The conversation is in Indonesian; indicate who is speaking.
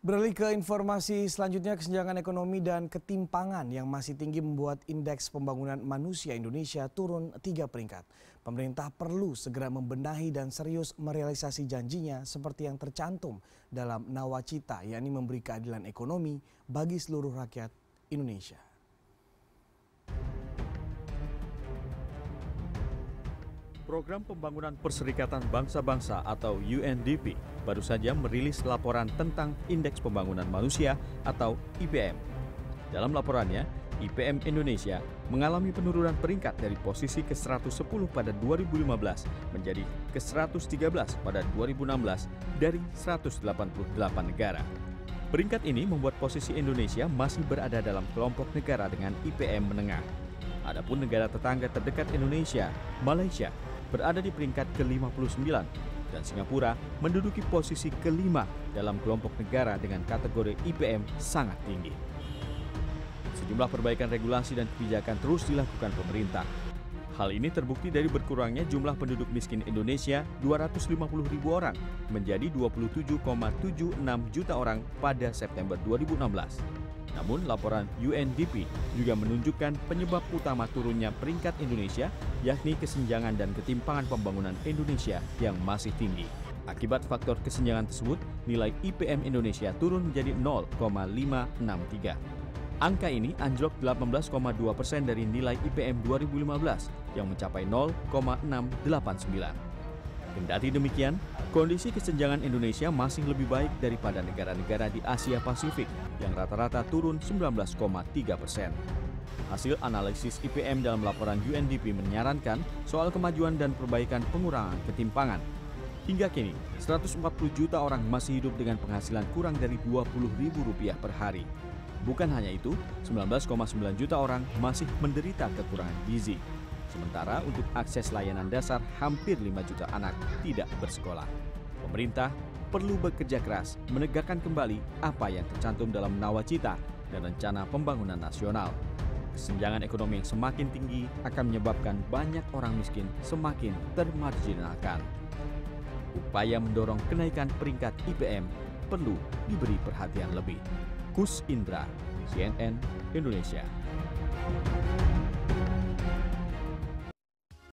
Speaker 1: Beralih ke informasi selanjutnya, kesenjangan ekonomi dan ketimpangan yang masih tinggi membuat indeks pembangunan manusia Indonesia turun 3 peringkat. Pemerintah perlu segera membenahi dan serius merealisasi janjinya seperti yang tercantum dalam Nawacita, yakni memberi keadilan ekonomi bagi seluruh rakyat Indonesia.
Speaker 2: Program Pembangunan Perserikatan Bangsa-Bangsa atau UNDP baru saja merilis laporan tentang Indeks Pembangunan Manusia atau IPM. Dalam laporannya, IPM Indonesia mengalami penurunan peringkat dari posisi ke-110 pada 2015 menjadi ke-113 pada 2016 dari 188 negara. Peringkat ini membuat posisi Indonesia masih berada dalam kelompok negara dengan IPM menengah. Adapun negara tetangga terdekat Indonesia, Malaysia, berada di peringkat ke-59 dan Singapura menduduki posisi ke-5 dalam kelompok negara dengan kategori IPM sangat tinggi. Sejumlah perbaikan regulasi dan kebijakan terus dilakukan pemerintah. Hal ini terbukti dari berkurangnya jumlah penduduk miskin Indonesia 250.000 orang menjadi 27,76 juta orang pada September 2016. Namun, laporan UNDP juga menunjukkan penyebab utama turunnya peringkat Indonesia, yakni kesenjangan dan ketimpangan pembangunan Indonesia yang masih tinggi. Akibat faktor kesenjangan tersebut, nilai IPM Indonesia turun menjadi 0,563. Angka ini anjlok 18,2% dari nilai IPM 2015 yang mencapai 0,689. Kendati demikian, kondisi kesenjangan Indonesia masih lebih baik daripada negara-negara di Asia Pasifik yang rata-rata turun 19,3%. Hasil analisis IPM dalam laporan UNDP menyarankan soal kemajuan dan perbaikan pengurangan ketimpangan. Hingga kini, 140 juta orang masih hidup dengan penghasilan kurang dari Rp20.000 per hari. Bukan hanya itu, 19,9 juta orang masih menderita kekurangan gizi. Sementara untuk akses layanan dasar hampir 5 juta anak tidak bersekolah. Pemerintah perlu bekerja keras menegakkan kembali apa yang tercantum dalam Nawacita dan Rencana Pembangunan Nasional. Kesenjangan ekonomi yang semakin tinggi akan menyebabkan banyak orang miskin semakin termarginalkan. Upaya mendorong kenaikan peringkat IPM perlu diberi perhatian lebih. Kus Indra, CNN Indonesia.